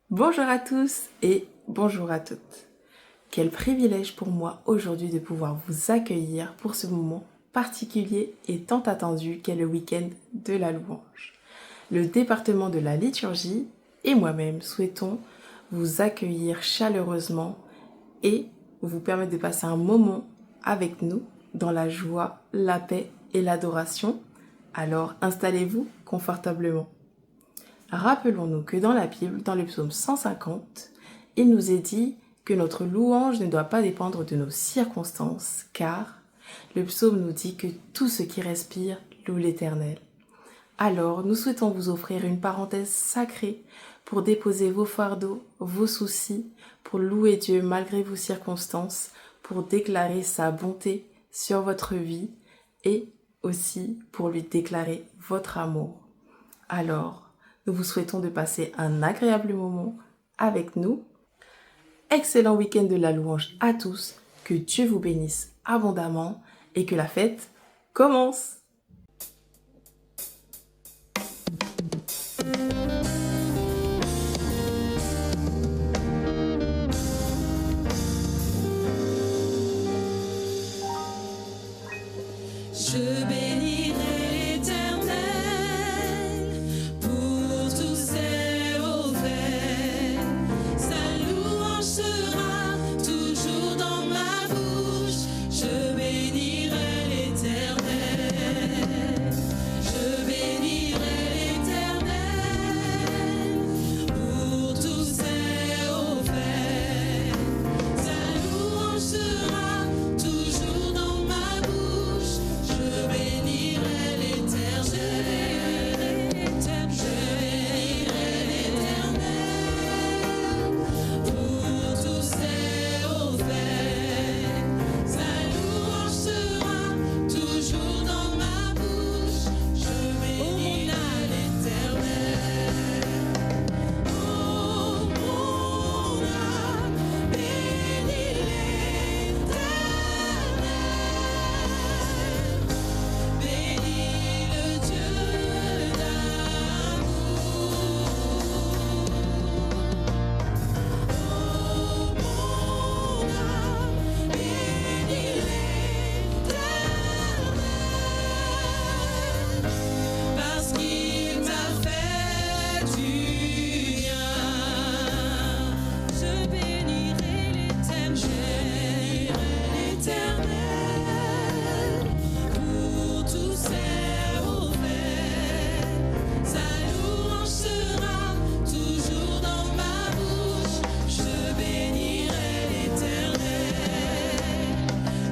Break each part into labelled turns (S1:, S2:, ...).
S1: Bonjour à tous et bonjour à toutes. Quel privilège pour moi aujourd'hui de pouvoir vous accueillir pour ce moment particulier et tant attendu qu'est le week-end de la louange. Le département de la liturgie et moi-même souhaitons vous accueillir chaleureusement et vous permettre de passer un moment avec nous dans la joie, la paix et l'adoration. Alors installez-vous confortablement. Rappelons-nous que dans la Bible, dans le psaume 150, il nous est dit que notre louange ne doit pas dépendre de nos circonstances, car le psaume nous dit que tout ce qui respire loue l'Éternel. Alors, nous souhaitons vous offrir une parenthèse sacrée pour déposer vos fardeaux, vos soucis, pour louer Dieu malgré vos circonstances, pour déclarer sa bonté sur votre vie et aussi pour lui déclarer votre amour. Alors, nous vous souhaitons de passer un agréable moment avec nous. Excellent week-end de la louange à tous. Que Dieu vous bénisse abondamment et que la fête commence.
S2: Je bénirai l'Éternel pour tous ses hauts faits. Sa louange sera toujours dans ma bouche. Je bénirai l'Éternel. Je bénirai l'Éternel pour tous ses hauts faits. Sa louange sera toujours dans ma bouche. Je bénirai l'Éternel, je bénirai l'Éternel pour tous ses hauts faits. Sa louange sera toujours dans ma bouche. Je bénirai l'Éternel. Oh mon âme, bénis l'Éternel. Bénis le Dieu d'amour. Oh mon âme, bénis l'Éternel, parce qu'il m'a fait du bien. Je bénirai l'Éternel pour tous ses hauts faits. Sa louange sera toujours dans ma bouche. Je bénirai l'Éternel.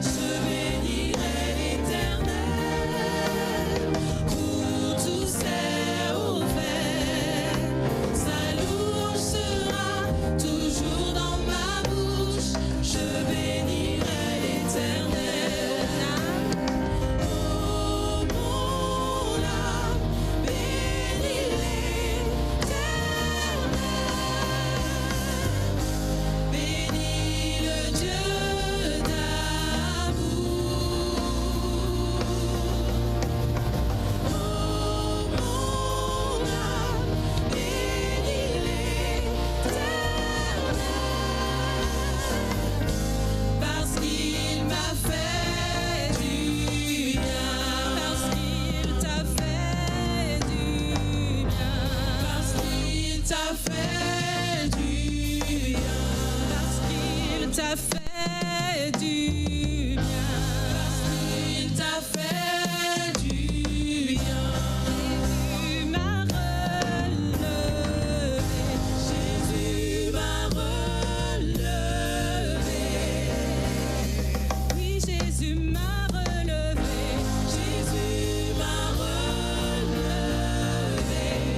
S2: Je bénirai l'Éternel pour tous ses hauts faits. Sa louange sera toujours dans ma bouche. Je bénirai l'Éternel. Oh mon âme, bénis l'Éternel. Bénis le Dieu d'amour. Oh mon âme, bénis l'Éternel, parce qu'il m'a fait du bien. Parce qu'il t'a fait du bien. Parce qu'il t'a fait du bien. Parce qu'il t'a fait du bien. Parce qu'il t'a fait du bien. Jésus m'a relevé. Jésus m'a relevé. Oui, Jésus m'a relevé. Jésus m'a relevé.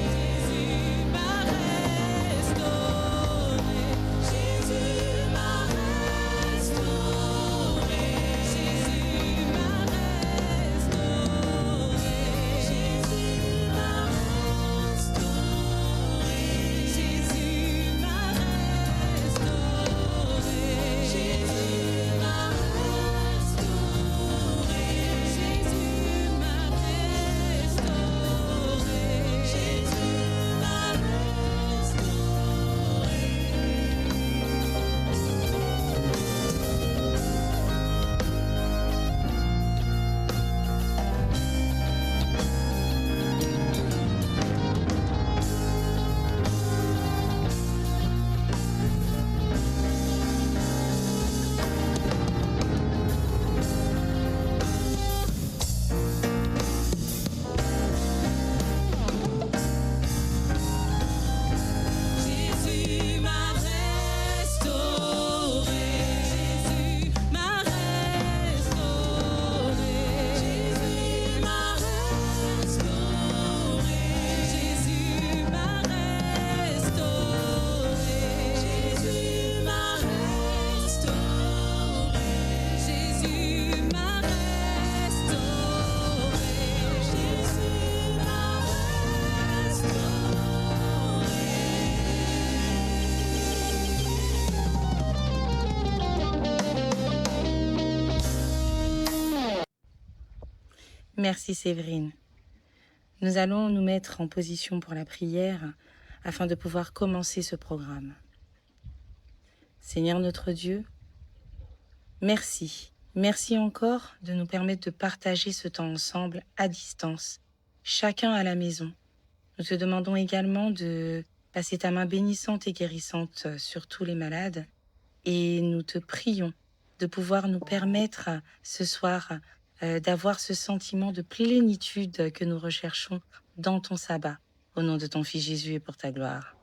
S2: Jésus m'a
S3: Merci Séverine. Nous allons nous mettre en position pour la prière afin de pouvoir commencer ce programme. Seigneur notre Dieu, merci. Merci encore de nous permettre de partager ce temps ensemble à distance, chacun à la maison. Nous te demandons également de passer ta main bénissante et guérissante sur tous les malades et nous te prions de pouvoir nous permettre ce soir d'avoir ce sentiment de plénitude que nous recherchons dans ton sabbat. Au nom de ton Fils Jésus et pour ta gloire.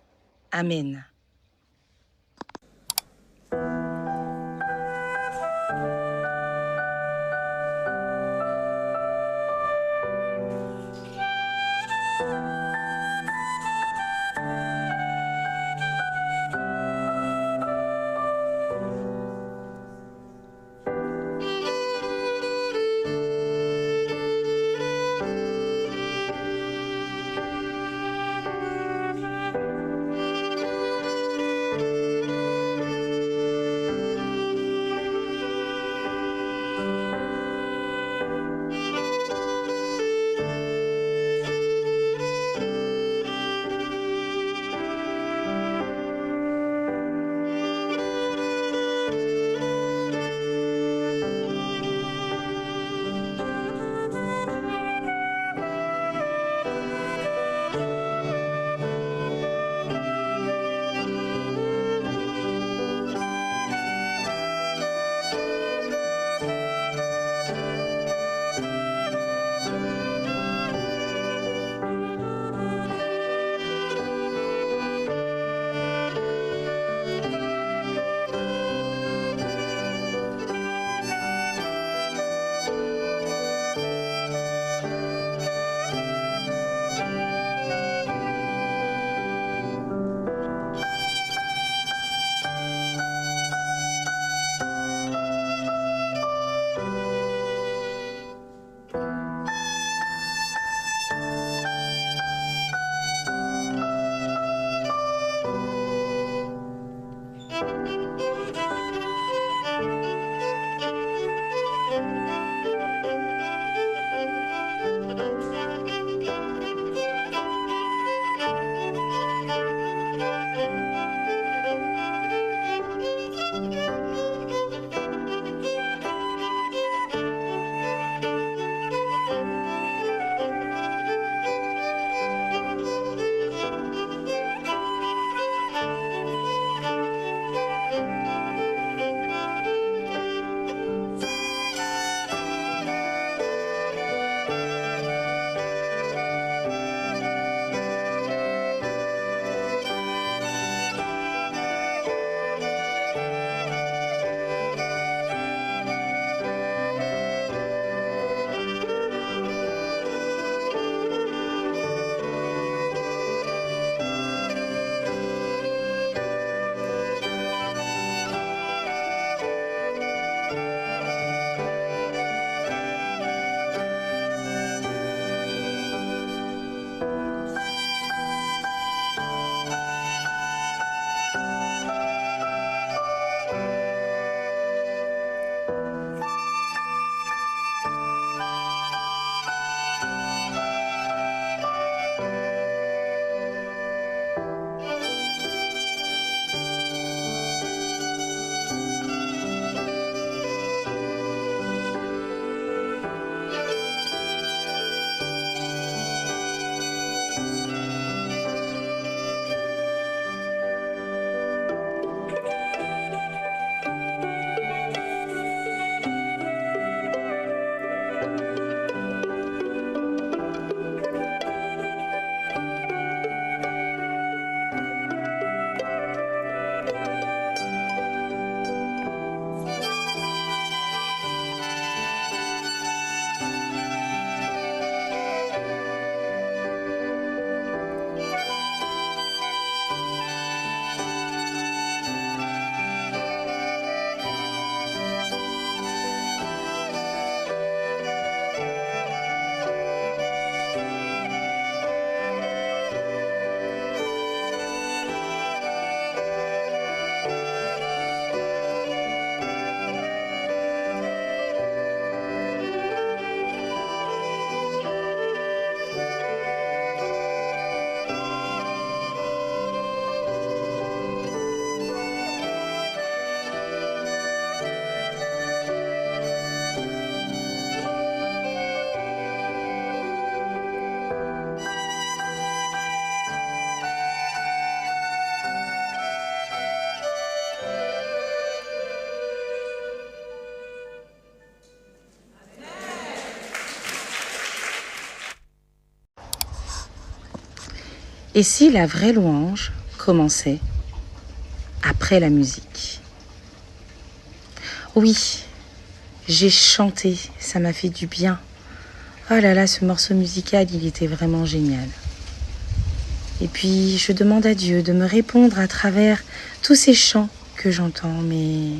S3: Amen. Et si la vraie louange commençait après la musique? Oui, j'ai chanté, ça m'a fait du bien. Oh là là, ce morceau musical, il était vraiment génial. Et puis, je demande à Dieu de me répondre à travers tous ces chants que j'entends, mais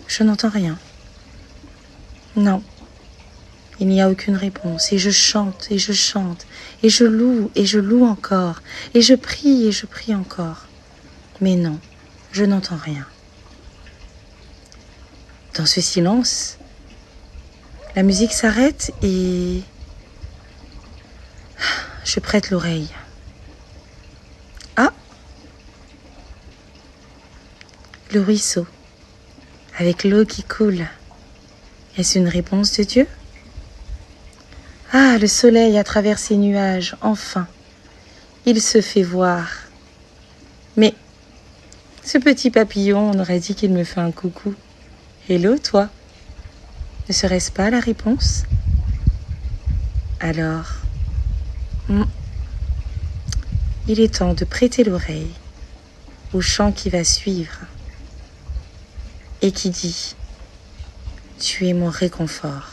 S3: je n'entends rien. Non, il n'y a aucune réponse. Et je chante, et je chante, et je loue encore, et je prie encore. Mais non, je n'entends rien. Dans ce silence, la musique s'arrête et je prête l'oreille. Ah! Le ruisseau, avec l'eau qui coule. Est-ce une réponse de Dieu? Ah, le soleil à travers ces nuages, enfin. Il se fait voir. Mais ce petit papillon, on aurait dit qu'il me fait un coucou. Hello, toi. Ne serait-ce pas la réponse? Alors, il est temps de prêter l'oreille au chant qui va suivre et qui dit « Tu es mon réconfort ».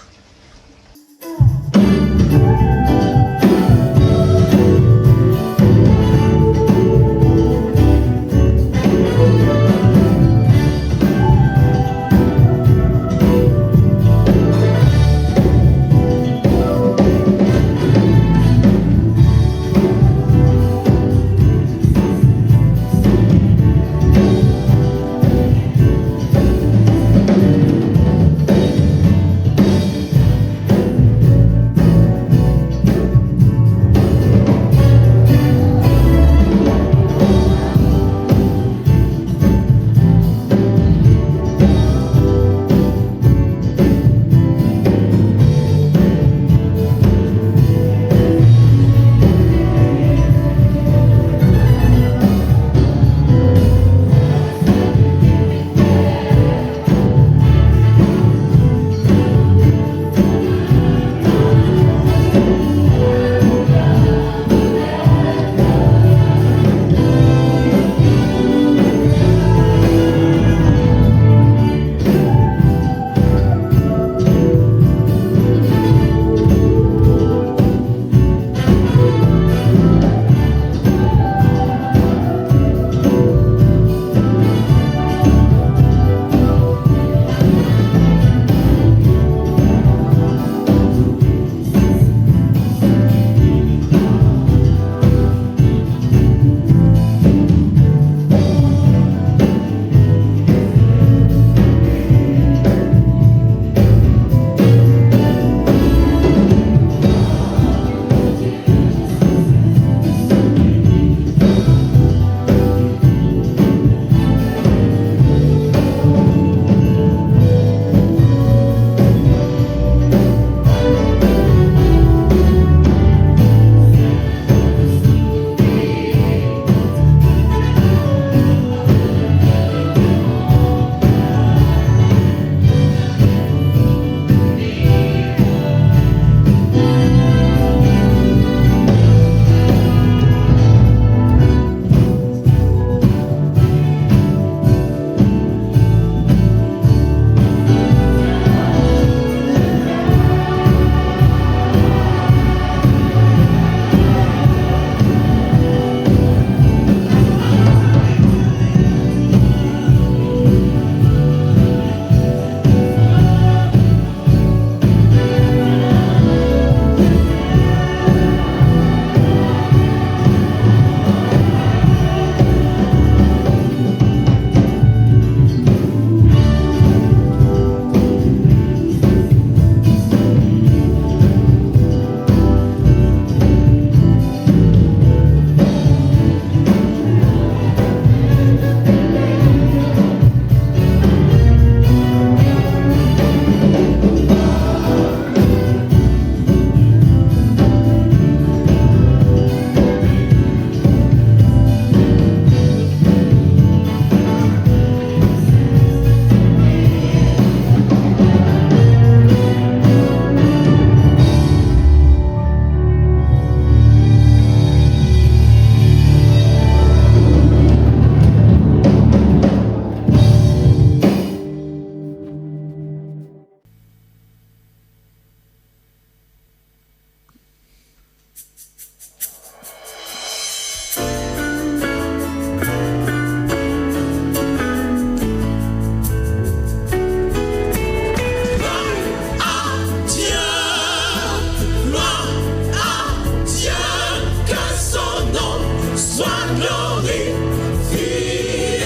S2: glorifié.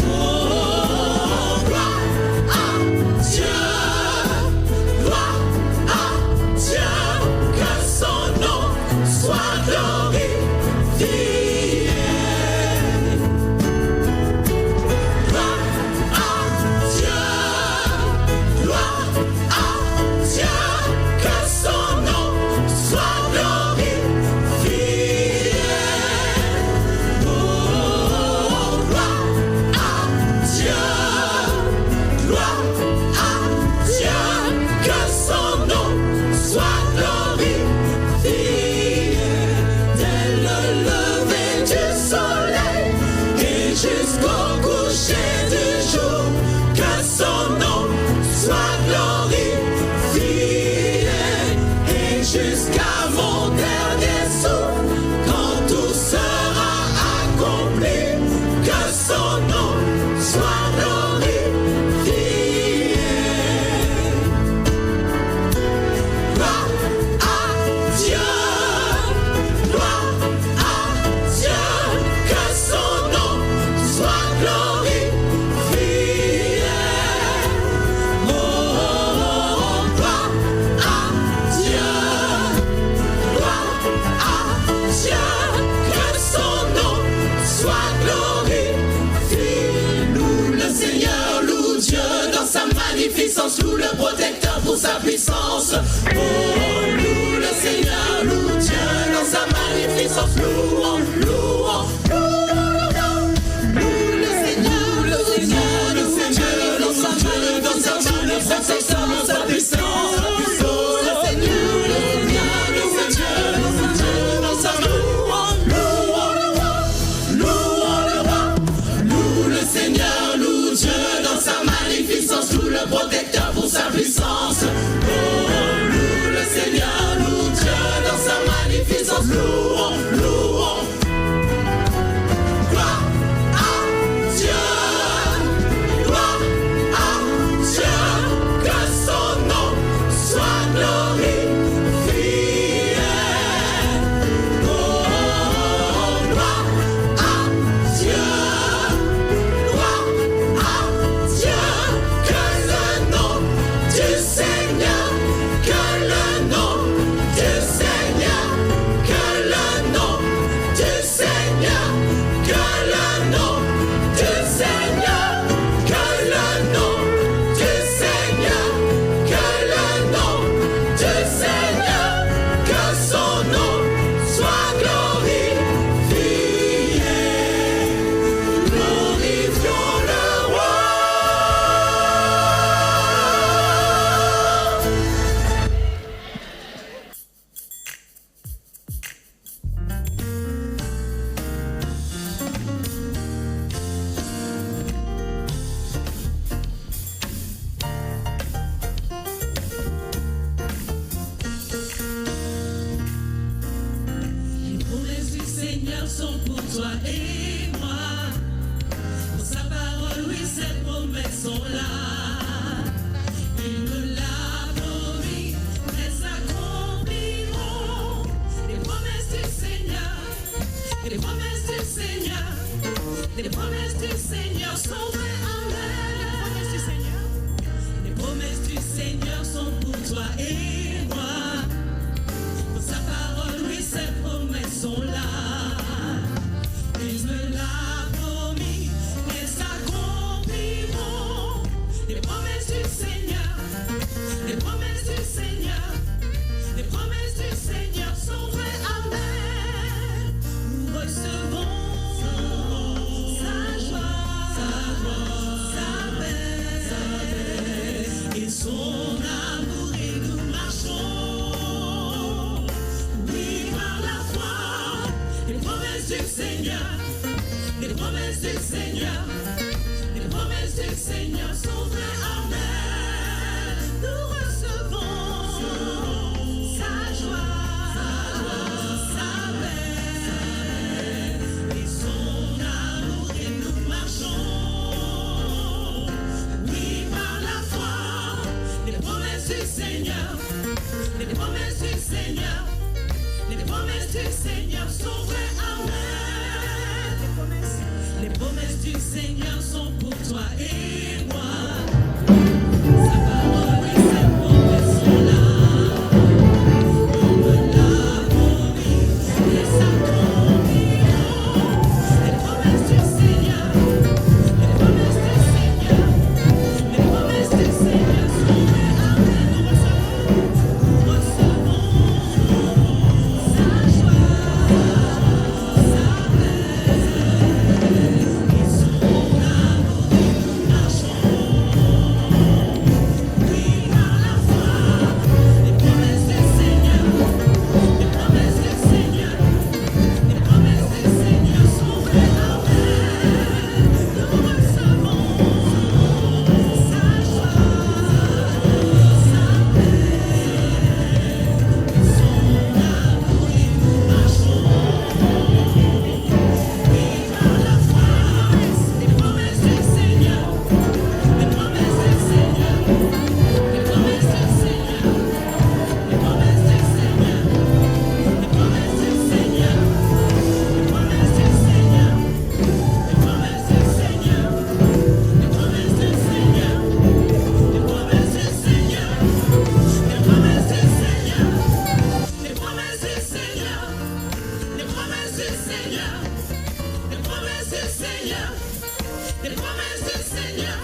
S2: Oh, gloire à Dieu, gloire à Dieu, que son nom soit glorifié. Gloire à Dieu, gloire à Dieu, que son nom soit glorifié. Oh, gloire à Dieu, gloire à Dieu, que son nom soit glorifié. Dès le lever du soleil et jusqu'au coucher du jour, que son nom soit glorifié. Et jusqu'à mon dernier souffle, quand tout sera accompli, que son nom soit glorifié. Gloire à Dieu, gloire à Dieu, que son nom soit glorifié. Oh, gloire à Dieu, gloire à Dieu, que son nom soit glorifié. Loue le Seigneur, loue Dieu dans sa magnificence, loue le protecteur pour sa puissance. Oh, loue le Seigneur, loue Dieu dans sa magnificence, louons, louons, louons. Loue le Seigneur, le Seigneur, le Seigneur dans sa magnificence, dans sa puissance. Oh, le Seigneur, le Seigneur, le Seigneur dans sa louons, louons le roi, louons le roi. Loue le Seigneur, loue Dieu dans sa magnificence, loue le protecteur pour sa puissance. Oh, loue le Seigneur, loue Dieu dans sa magnificence, louons, louons. Gloire à Dieu, gloire à Dieu, que son nom soit glorifié. Oh, gloire à Dieu, gloire à Dieu, que le nom du Seigneur, que le nom du Seigneur, que le nom du Seigneur, que le nom du Seigneur, que le nom du Seigneur, que le nom du Seigneur, que son nom soit glorifié. Glorifions le roi. Les promesses du Seigneur sont pour toi et moi. Pour sa parole, oui, ses promesses sont là. Il me l'a promis, elles s'accompliront. Les promesses du Seigneur, les promesses du Seigneur, les promesses du Seigneur sont vraies. Amen. Les promesses du Seigneur sont pour toi et moi. Pour sa parole, oui, ses promesses sont là. Il me l'a promis, elles s'accompliront. Les promesses du Seigneur, les promesses du Seigneur, les promesses du Seigneur sont vraies. Amen. Nous recevons sa joie, sa paix, et son amour, et nous marchons. Oui, par la foi, les promesses du Seigneur, les promesses du Seigneur, les promesses du Seigneur sont vraies. Amen. Nous recevons sa joie, sa paix, et son amour, et nous marchons. Oui, par la foi, les promesses du Seigneur, les promesses du Seigneur, les promesses du Seigneur sont vraies. Amen. du Seigneur sont pour toi et moi. Sa parole et ses promesses sont là. On me l'a promis et s'accompliront. Les promesses du Seigneur, les promesses du Seigneur, les promesses du Seigneur sont vraies. Amen. Nous recevons sa joie, sa paix. Ils sont amour, nous marchons. Oui, par la foi, les promesses du Seigneur, les promesses du Seigneur, les promesses du Seigneur sont vraies. Amen. Nous recevons sa joie, sa paix. Ils sont amour et nous marchons. Oui, par la foi, les promesses du Seigneur, les promesses du Seigneur, les promesses du Seigneur, les promesses du Seigneur, les promesses du Seigneur, les promesses du Seigneur, les promesses du Seigneur, les promesses du Seigneur, les promesses du Seigneur, les promesses du Seigneur, les promesses du Seigneur, les promesses du Seigneur, les promesses du Seigneur, les promesses du Seigneur,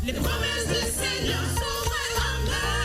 S2: les promesses du Seigneur sont vraies. Amen.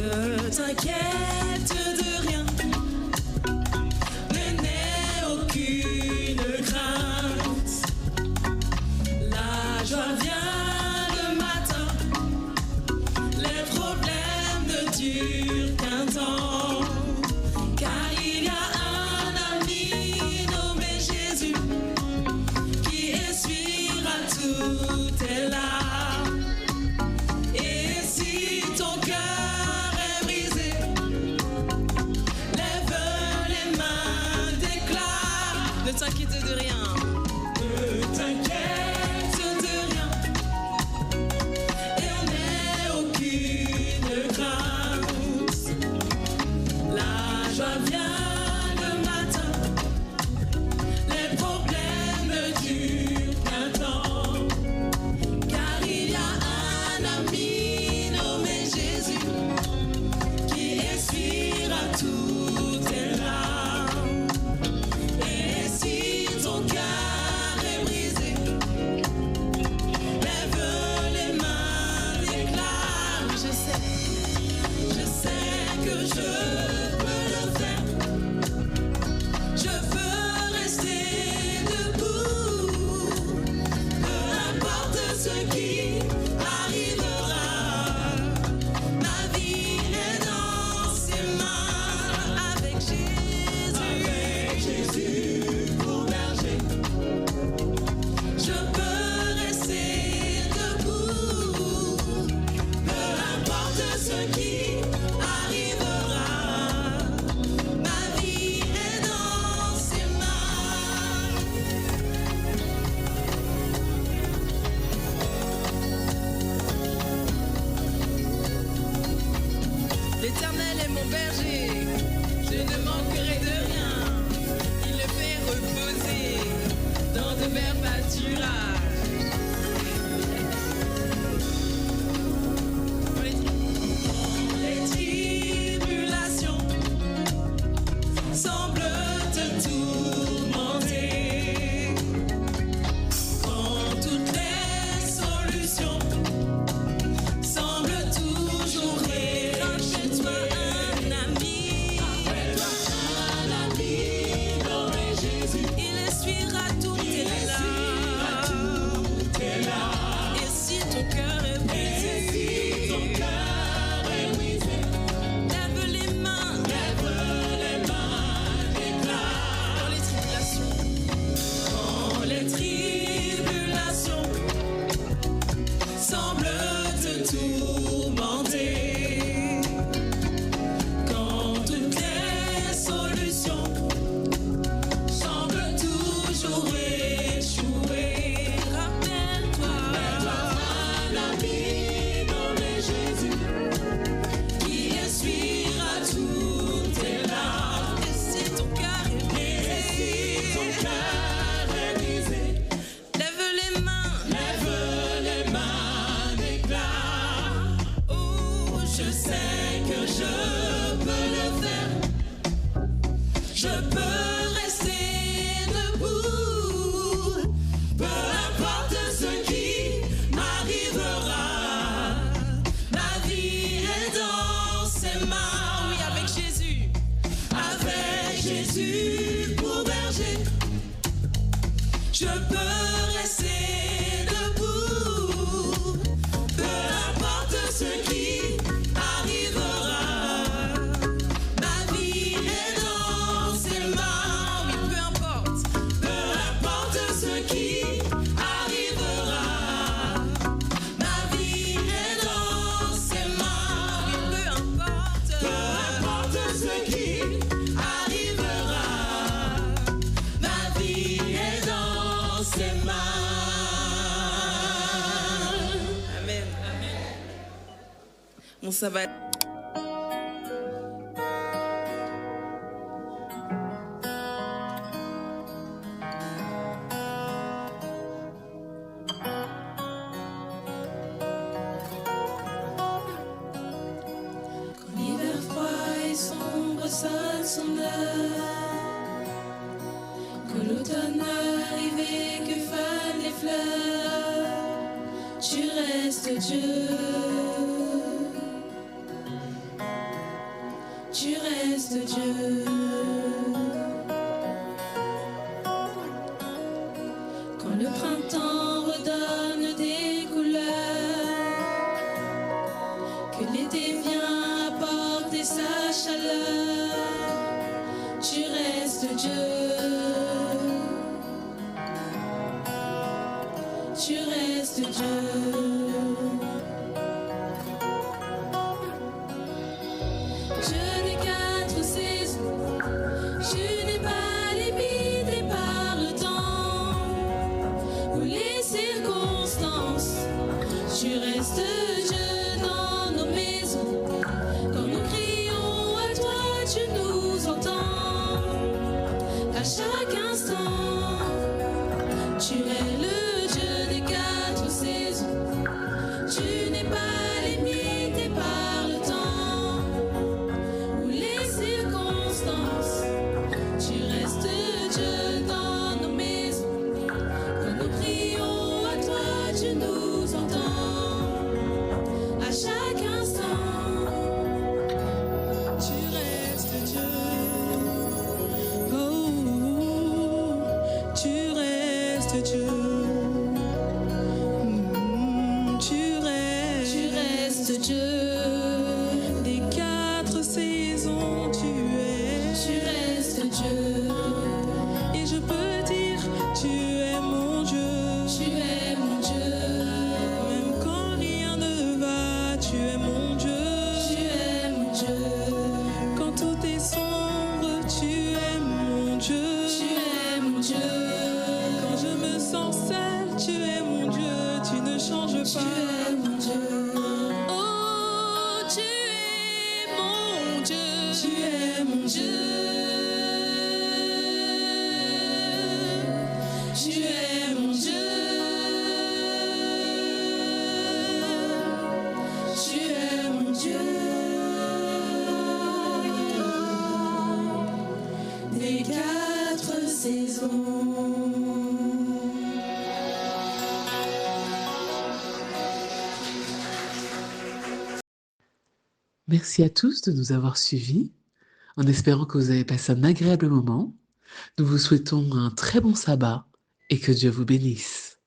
S2: Ne t'inquiète de rien, ne n'aie aucune crainte. La joie vient le matin, les problèmes ne durent qu'un temps. Car il y a un ami nommé Jésus qui essuiera toutes tes larmes. Et si ton cœur est brisé, lève les mains, déclare. Ne t'inquiète de rien. Ne t'inquiète de rien. Et n'aie aucune crainte. La joie vient le matin. Les problèmes ne durent qu'un temps. Car il y a un ami nommé Jésus qui essuiera toutes tes larmes. Et si ton cœur est brisé, lève les mains, déclare. Je sais que je peux le faire. Je peux rester debout, peu importe ce qui arrivera. Ma vie est dans ses mains. Avec Jésus pour berger, je peux rester debout, peu importe ce qui arrivera. Ma vie est dans ses mains. L'Éternel est mon berger, je ne manquerai de rien. Il me fait reposer dans de verts pâturages. Les tribulations semblent te tourmenter, quand toutes les solutions semblent toujours échouer. Un ami nommé Jésus, il essuiera toutes tes larmes. Et si ton cœur est brisé, lève les mains, déclare. Quand les tribulations semblent te tourmenter, quand toutes les solutions semblent toujours échouer, rappelle-toi un ami nommé Jésus qui essuiera toutes tes larmes. Et si ton cœur est brisé, lève les mains, déclare. Oh, je sais que je peux le faire. Je peux rester debout, peu importe ce qui m'arrivera. Ma vie est dans ses mains. Oui, avec Jésus pour berger, je peux rester debout, peu importe ce qui arrivera. Ma vie est dans ses mains. Oui, peu importe ce qui arrivera. Ma vie est dans ses mains. Oui, peu importe ce qui arrivera. Ma vie est dans ses mains. Amen. Mon sabbat. Quand l'hiver froid et sombre sonne son heure, que l'automne arrive et que fanent les fleurs, tu restes Dieu. tu restes Dieu. Quand le printemps redonne des couleurs, que l'été vient apporter sa chaleur, tu restes Dieu. Tu restes Dieu. Dieu des quatre saisons, tu n'es pas limité par le temps ou les circonstances. Tu restes Dieu dans nos maisons. Quand nous crions à toi, tu nous entends. À chaque instant, tu es le Dieu des quatre saisons. Tu n'es pas limité par le temps ou les circonstances. Tu restes Dieu dans nos maisons. Quand nous crions à toi, tu nous entends. À chaque instant, tu restes Dieu. Oh, tu restes Dieu. Tu restes Dieu. Des quatre saisons, tu restes Dieu. Et je peux dire, tu es mon Dieu. Tu es mon Dieu. Même quand rien ne va, tu es mon Dieu. Tu es mon Dieu. Quand tout est sombre, tu es mon Dieu. Tu es mon Dieu. Quand je me sens seule, tu es mon Dieu. Tu ne changes pas. Tu es mon Dieu. Oh, tu es mon Dieu. Tu es mon Dieu. Tu es mon Dieu. Tu es mon Dieu. Des quatre saisons.
S4: Merci à tous de nous avoir suivis, en espérant que vous avez passé un agréable moment. Nous vous souhaitons un très bon sabbat et que Dieu vous bénisse.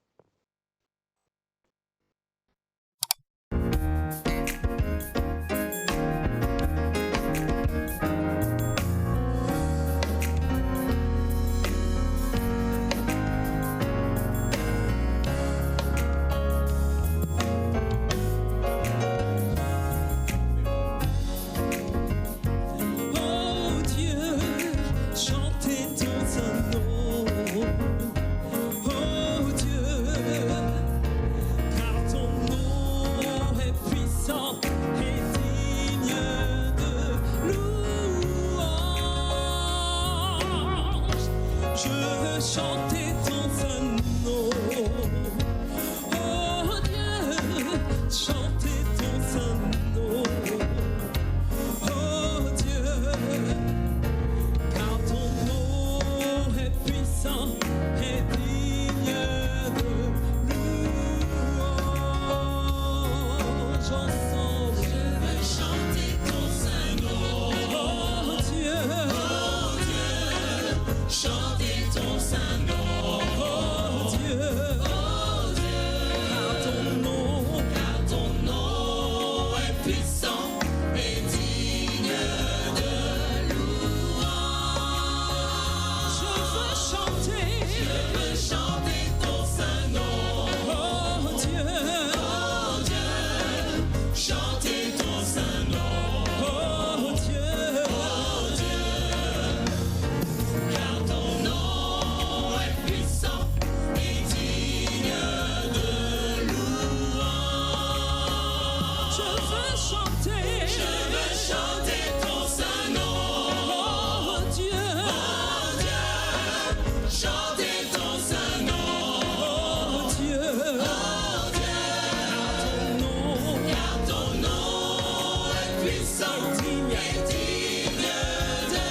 S2: Oh Dieu, chantez ton saint nom. Oh Dieu, car ton nom est puissant et digne de louange. Je veux chanter ton saint nom. Oh Dieu, chantez ton saint nom. Oh Dieu, car ton nom est puissant et digne de louange. Ensemble, je veux chanter ton saint nom. Oh Dieu, chantez ton saint nom. Oh Dieu, car ton nom est puissant et digne de louange. Je veux chanter ton saint nom. Oh Dieu, chantez ton saint nom. Oh Dieu, car ton nom est puissant et digne de louange. Je veux chanter ton saint nom. Oh Dieu, chantez ton saint nom. Oh Dieu, car ton nom est puissant et digne de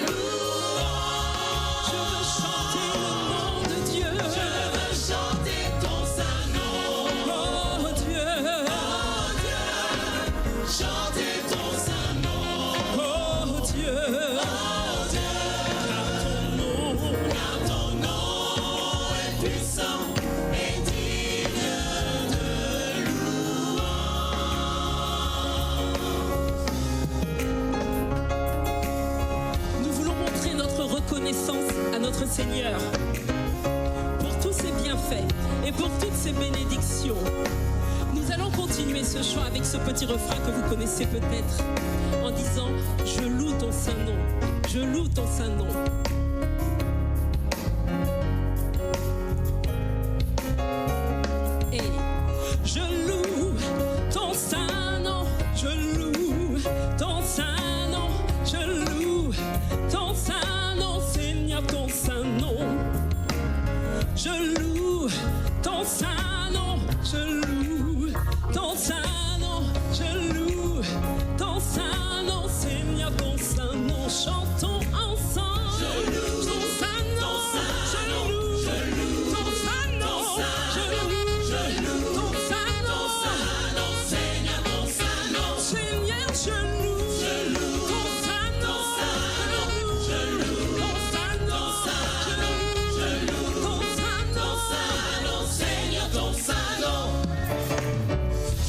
S2: louange. Je veux chanter le nom de Dieu. Je veux chanter ton saint nom. Oh Dieu, chantez ton saint nom. Oh
S5: reconnaissance à notre Seigneur pour tous ses bienfaits et pour toutes ses bénédictions. Nous allons continuer ce chant avec ce petit refrain que vous connaissez peut-être en disant « Je loue ton saint nom, je loue ton saint nom ». Et je loue ton saint nom, je loue ton saint nom, je loue ton saint nom, Seigneur, ton saint nom. Je loue ton saint nom, je loue ton saint nom, je loue ton saint nom, Seigneur, ton saint nom. Chantons ensemble. Je loue ton saint nom, je loue ton saint nom, je loue ton saint nom, Seigneur, ton saint nom. Seigneur, je loue ton saint nom, je loue ton saint nom, je loue ton saint nom, Seigneur, ton saint nom.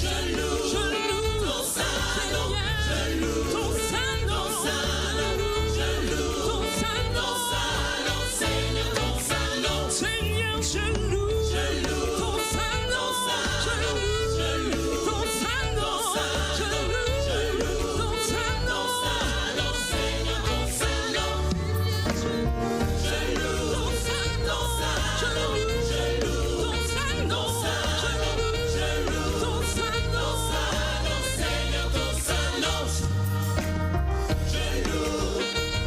S5: Je loue ton saint nom, je loue ton saint nom, je loue ton saint nom, Seigneur, ton saint nom. Seigneur, je loue ton saint nom, je loue ton saint nom, je loue ton saint nom, Seigneur, ton saint nom. Je loue ton saint nom, je loue ton saint nom, je loue ton saint nom, Seigneur, ton saint nom. Je loue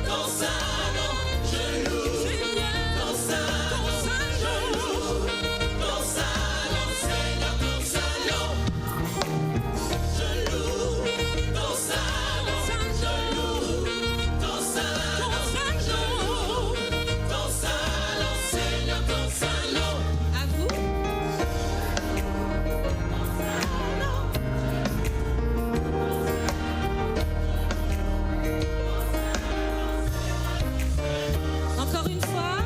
S5: ton saint nom, je loue ton saint nom, ton saint nom, Seigneur, ton saint nom. Je loue ton saint nom, je loue ton saint nom, ton saint nom, Seigneur, ton saint nom. À vous. Encore une fois.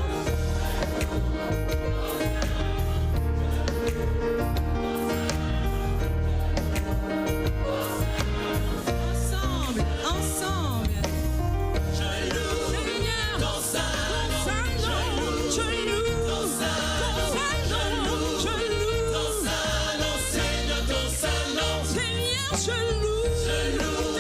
S5: Ensemble, ensemble. Je loue ton saint nom, je loue ton saint nom, je loue ton saint nom, Seigneur, ton saint nom. Seigneur, je loue